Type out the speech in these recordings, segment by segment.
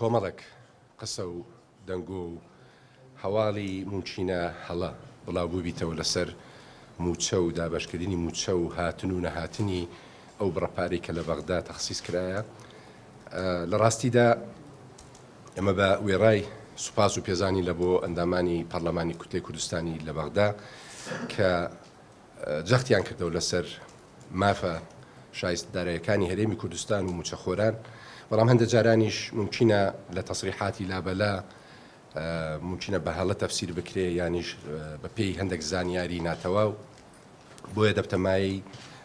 کۆمەڵێک قسە و دەنگ و هەواڵی موچینە هەڵە بڵاوبوو بیتەوە لەسەر موچە و دابشکردنی موچە و هاتن و نەهاتنی ئەو بڕەپارەی کە لە بەغدا تەخسیس کرایە. لە ڕاستیدا ئەمە بە وێڕای سوپاس و پێزانی لە بۆ ئەندامانی پەرلەمانی کوتلەی کوردستانی لە بەغدا کە جەختیان کردەوە لەسەر مافە شایستدارەکانی هەرێمی کوردستان و موچەخۆران، بەڵام هەندە جارانیش ممکنە لە تەسریحاتی لابەلا ممکنە بە هەڵە تەفسیر بکرێ یانیش بە پێی هەندێک زانیاری ناتەواو، بۆیە دەبتەمایی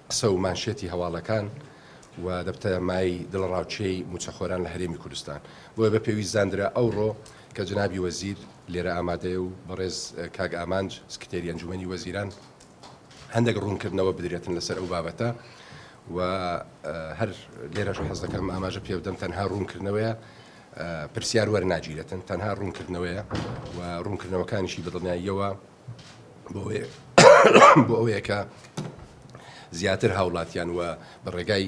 قسە و مانشێتی هەواڵەکان و دەبتەمای دڵڕاوچەی موچەخۆران لە هەرێمی کوردستان. بۆیە بە پێویست زاندرا ئەوڕۆ کە جنابی وەزیر لێرە ئامادەیە و بەڕێز کاگ ئامانج سکرتێری ئەنجومەنی وەزیران هەندێک ڕوونکردنەوە بدرێتن لەسەر ئەو بابەتە و هەر لێرەش حەز دەکەم ئاماژە پێ بدەم تەنها ڕوونکردنەوەیە، پرسیار وەرناگیرێتن، تەنها ڕوونکردنەوەیە و ڕوونکردنەوەکانیشی بەدڵنیاییەوە بۆ ئەوەیە کە زیاتر هاوڵاتیان و بە ڕێگای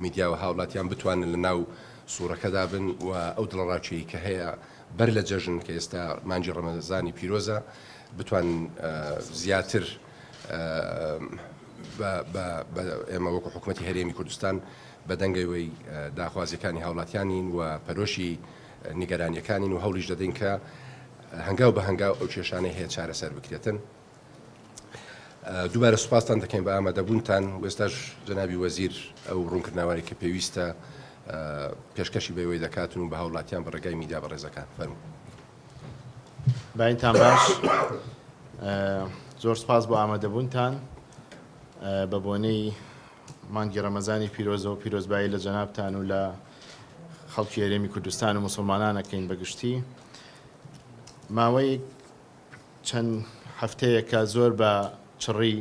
میدیا و هاوڵاتیان بتوانن لە ناو سوورەکەدا بن و ئەو دڵڕاوچەیە کە هەیە بەر لە جەژن کە ئێستا مانجی ڕەمەزانی پیرۆزە بتوان زیاتر ئێمە وەکو حکوومەتی هەرێمی کوردستان بە دەنگەوەی داخوازیەکانی هاوڵاتیانین و پەرۆشی نیگەرانیەکانین و هەوڵیش دەدەین کە هەنگاو بە هەنگاو ئەو کێشانەی هەیە چارەسەر بکرێتن. دووبارە سوپاسان دەکەین بە ئامادەبوونتان و ئێستاش جەنابی وەزیر ئەو ڕوونکردنەوەی کە پێویستە پێشکەشی بەوەی دەکاتن و بە هاوڵاتیان بە ڕێگای میدیا بەڕێزەکان فەرموو. باینتان باش، زۆر سپاس بۆ ئامادەبوونتان بە بۆنەی مانگی ڕەمەزانی پیرۆزە و پیرۆزبایی لە جەنابتان و لە خەڵکی هەرێمی کوردستان و موسڵمانانەکەین بەگشتی. ماوەی چەند هەفتەیەکە زۆر بە چڕی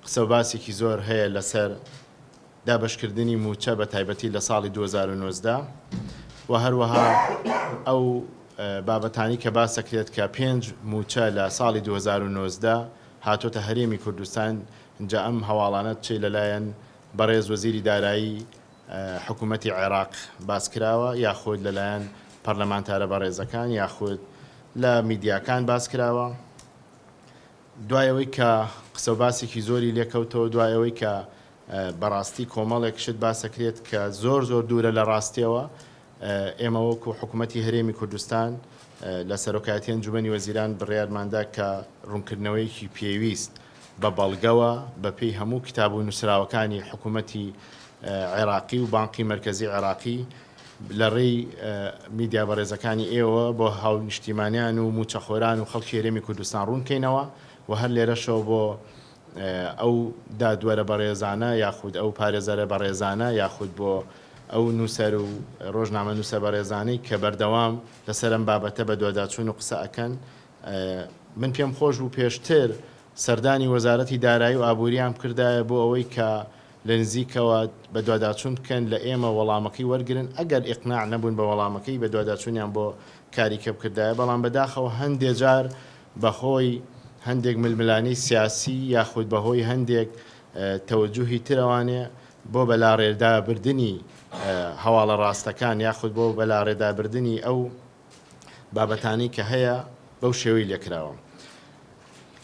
قسە و باسێکی زۆر هەیە لەسەر دابشکردنی موچە بە تایبەتی لە ساڵی 2019 و هەروەها ئەو بابەتانی کە باسەکرێت کە 5 موچە لە ساڵی 2019 هاتۆتە هەرێمی کوردستان. اینجا ئەم هەواڵانەت چی لەلایەن بەڕێز وەزیری دارایی حکوومەتی عێراق باس کراوە یاخود لەلایەن پەرلەمانتارە بەڕێزەکان یاخود لە میدیاکان باس کراوە. دوایەوەی کە قسە و باسێکی زۆری لێکەوتەوە، دوایەوەی کە بەڕاستی کۆمەڵێک شت باسەکرێت کە زۆر دوورە لە ڕاستیەوە، ئێمە وەکو حکوومەتی هەرێمی کوردستان لە سەرۆکایەتی ئەنجومەنی وەزیران بڕیارماندا کە ڕوونکردنەوەیەکی پێویست بە بەڵگەوە بە پێی هەموو کتاب و نووسراوەکانی حکوومەتی عێراقی و بانقی مرکزی عێراقی لە ڕێی میدیا بەڕێزەکانی ئێوە بۆ هاونیشتیمانیان و موچەخۆران و خەڵکی هەرێمی کوردستان ڕوونکەینەوە و هەر لێرەشەوە بۆ ئەو دادوەرە بەڕێزانە یاخود ئەو پارێزەرە بەڕێزانە یاخود بۆ ئەو نووسەر و ڕۆژنامە نووسە بەڕێزانەی کە بەردەوام لەسەر ئەم بابەتە بە دوواداچوون و قسە ئەکەن. من پێم خۆش بوو پێشتر سەردانی وەزارەتی دارایی و ئابووریان کردایە بۆ ئەوەی کە لە نزیکەوە بە دوواداچوون بکەن لە ئێمە وەڵامەکەی وەرگرن ئەگەر ئیقناع نەبوون بە وەڵامەکەی بە دوواداچوونیان بۆ کاریکە بکردایە، بەڵام بەداخەوە هەندێک جار بەخۆی هەندێک ململانی سیاسی یاخود بەهۆی هەندێک تەوەجوهی ترەوانێ بۆ بەلاڕێدابردنی هەواڵە ڕاستەکان یاخود بۆ بەلاڕێدابردنی ئەو بابەتانی کە هەیە بەو شێوەی لێکراوە.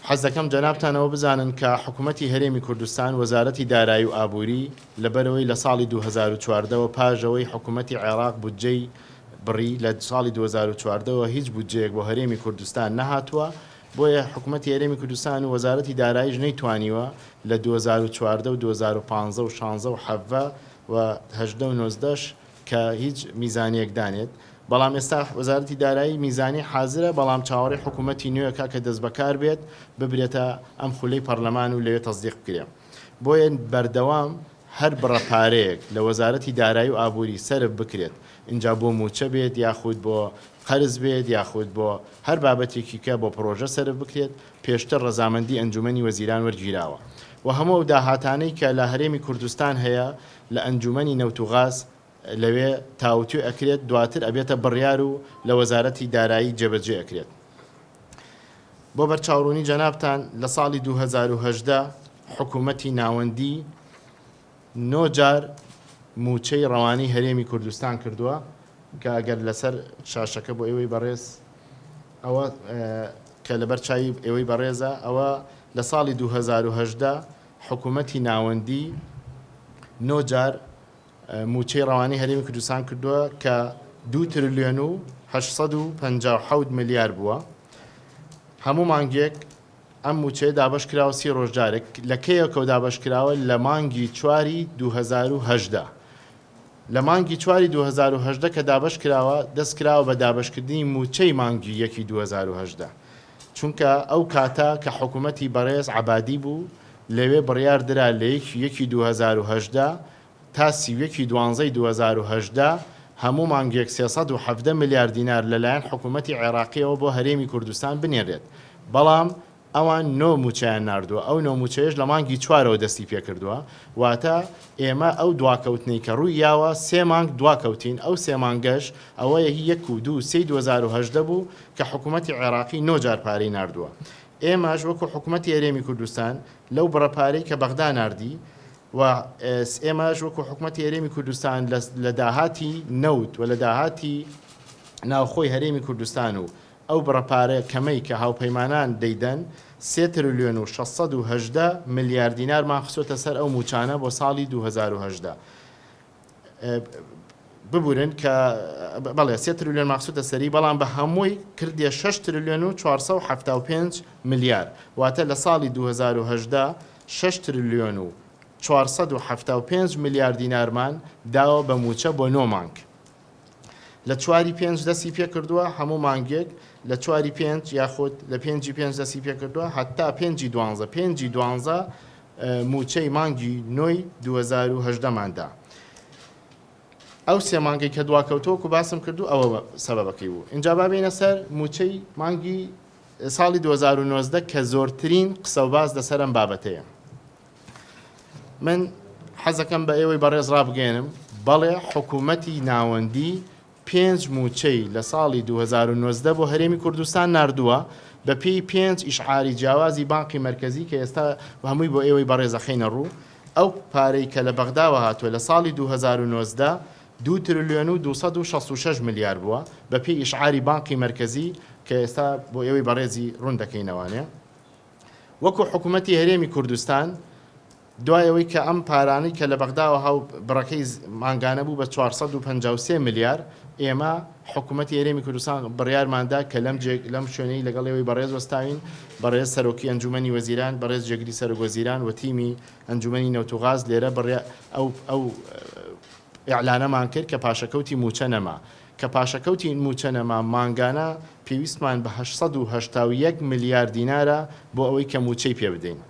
حەز دەکەم جەنابتانەوە بزانن کە حکوومەتی هەرێمی کوردستان وەزارەتی دارایی و ئابووری لەبەرەوەی لە ساڵی 2014ەوە پاژەوەی حکوومەتی عێراق بودجەی بڕی لە ساڵی 2014ەوە هیچ بودجەیەک بۆ هەرێمی کوردستان نەهاتووە، بۆیە حکوومەتی هەرێمی کوردستان و وەزارەتی داراییش نەیتوانیوە لە 2014 و 2015 و 16 و 17 و 18 و 19 کە هیچ میزانیەک دانێت. بەڵام ئێستا وەزارەتی دارایی میزانی حازرە، بەڵام چاوەڕێی حکوومەتی نوێیەکە کە دەست بەکار بێت ببرێتە ئەم خولەی پەرلەمان و لەوێ تەصدیق بکرێ. بۆیە بەردەوام هەر بڕەپارەیەک لە وەزارەتی دارایی و ئابووری سەرف بکرێت، اینجا بۆ موچە بێت یاخود بۆ قەرز بێت یاخود بۆ هەر بابەتێکی کە بۆ پرۆژە سەرف بکرێت، پێشتر ڕەزامەندی ئەنجومەنی وەزیران وەرگیراوە و هەموو داهاتانەی کە لە هەرێمی کوردستان هەیە لە ئەنجومەنی نەوت و غاز لەوێ تاوتوێ ئەکرێت، دواتر ئەبێتە بڕیار و لە وەزارەتی دارایی جێبەجێ ئەکرێت. بۆ بەرچاوڕوونی جەنابتان لە ساڵی 2018 حکوومەتی ناوەندی 9 جار موچەی ڕەوانی هەرێمی کوردستان کردووە کە ئەگەر لەسەر شاشەکە بۆ ئێوەی بەڕێز ئەوە کە لەبەر چای ئێوەی بەڕێزە ئەوە لە ساڵی 2010 حکوومەتی ناوەندی 9 جار موچەی ڕەوانەی هەرێمی کوردستان کردووە کە 2 تریلیۆن و 857 ملیار بووە. هەموو مانگێک ئەم موچەیە دابش کراوە 30 ڕۆژجارێک لە کەیەکەوە دابش کراوە لە مانگی چواری 2010. لە مانگی چواری 2010 کە دابش کراوە دەست کراوە بە دابشکردنی موچەی مانگی 2010 چونکە ئەو کاتە کە حکوومەتی بەڕێز عەبادی بوو لەوێ بڕیار درا لە 2010 تا 12 2010 هەموو مانگێک 317 ملیار دینار لەلایەن حکوومەتی عێراقیەوە بۆ هەرێمی کوردستان بنێرێت. بەڵام ئەوان نۆ موچیان نردووە، ئەو نۆ موچەیەش لە مانگی چوارەوە دەستی پێکردووە، واتە ئێمە ئەو دواکەوتنی کە ڕووی یاوە 3 مانگ دواکەوتین، ئەو 3 مانگەش ئەوەیە 1 و 2 3 2010 بوو کە حکوومەتی عێراقی 9 جار پارەی نردووە. ئێمەش وەکو حکوومەتی هەرێمی کوردستان لەو بڕەپارەی کە بەغدا نردی و ئێمەش وەکو حکوومەتی هەرێمی کوردستان لە داهاتی نەوت و لە داهاتی ناوخۆی هەرێمی کوردستان و ئەو بڕەپارە کەمەی کە هاوپەیمانان دەیدەن 3 تریلیۆن و 618 ملیار دینارمان خستۆتە سەر ئەو موچانە بۆ ساڵی 2010. ببورن کە بەڵێ 3 تریلیۆن ماخسوتە سەری، بەڵام بە هەمووی کردیە 6 تریلیۆن و 475 ملیار، واتە لە ساڵی 2010 6 تریلیۆن و 475 ملیار دینارمان داوە بە موچە بۆ 9 مانگ. لە چواری 5 دەستی پێ کردووە هەموو مانگێک، لە چواری 5 یاخود لە 5 دەستی پێ کردووە هەتا 5 12 موچەی مانگی 9 2010 ماندا. ئەو 3 مانگی کە دواکەوتۆک و باسم کردو ئەوە سەبەبەکەی بوو. اینجا بابێنە سەر موچەی مانگی ساڵی 2019 کە زۆرترین قسە و باز لەسەرم بابەتەیە. من حەزەکەم بە ئێوەی بەڕێز ڕابگەێنم بەڵێ حکوومەتی ناوەندی 5 موچەی لە ساڵی 2019 بۆ هەرێمی کوردستان نردووە بە پێی 5 ئیشعاری جیاوازی بانقی مرکزی کە ئێستا هەمووی بۆ ئێوەی بەڕێزە خینە ڕوو. ئەو پارەی کە لە بەغداوە هاتووە لە ساڵی 2019 2 تریلیۆن و 266 ملیار بووە بە پێی ئیشعاری بانقی مرکزی کە ئێستا بۆ ئێوەی بەڕێزی ڕوون دەکەینەوانێ. وەکو حکوومەتی هەرێمی کوردستان دوایەوەی کە ئەم پارانەی کە لە بەغداوە هاو بڕەکەی مانگانە بوو بە 453 ملیار، ئێمە حکوومەتی هەرێمی کوردستان بڕیارماندا کە لەم شوێنەی لەگەڵەوەی بەڕێز وەستاوین، بەڕێز سەرۆکی ئەنجومەنی وەزیران، بەڕێز جێگری سەرۆکوەزیران و تیمی ئەنجومەنی نەوتوغاز لێرە ئەو ئیعلانەمان کرد کە پاشەکەوتی موچە نەما، کە پاشەکەوتی موچە نەما مانگانە پێویستمان بە 881 ملیار دینارە بۆ ئەوەی کە موچەی پێ بدەین.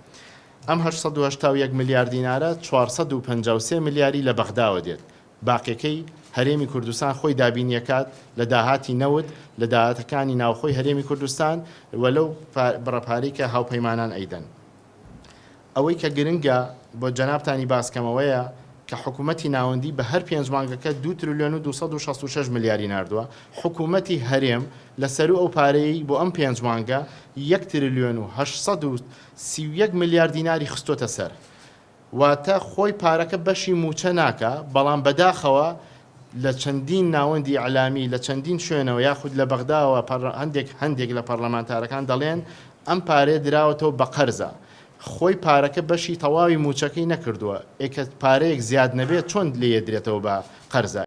ئەم 881 ملیار دینارە 453 ملیاری لە بەغداوە دێت، باقیەکەی هەرێمی کوردستان خۆی دابینیەکات لە داهاتی نەوت لە داهاتەکانی ناوخۆی هەرێمی کوردستان وەلەو بڕەپارەی کە هاوپەیمانان ئەیدەن. ئەوەی کە گرنگە بۆ جەنابتانی باسکەمەوەیە کە حکوومەتی ناوەندی بە هەر 5 مانگەکە 2 تریلیۆن و 266 ملیاری نردووە، حکوومەتی هەرێم لەسەر ئەو پارەی بۆ ئەم 5 مانگە 1 تریلیۆن و 831 ملیار دیناری خستۆتە سەر، واتە خۆی پارەکە بەشی موچە ناکە، بەڵام بەداخەوە لە چەندین ناوەندی ئەعلامی لە چەندین شوێنەوە یاخود لە بەغداوە هەندێک لە پەرلەمانتارەکان دەڵێن ئەم پارێ دراوەتەوە بە قەرزە، خۆی پارەکە بەشی تەواوی موچەکەی نەکردووە، ئێکە پارەیەک زیاد نەبێت چۆن لێ درێتەوە بە قەرزە.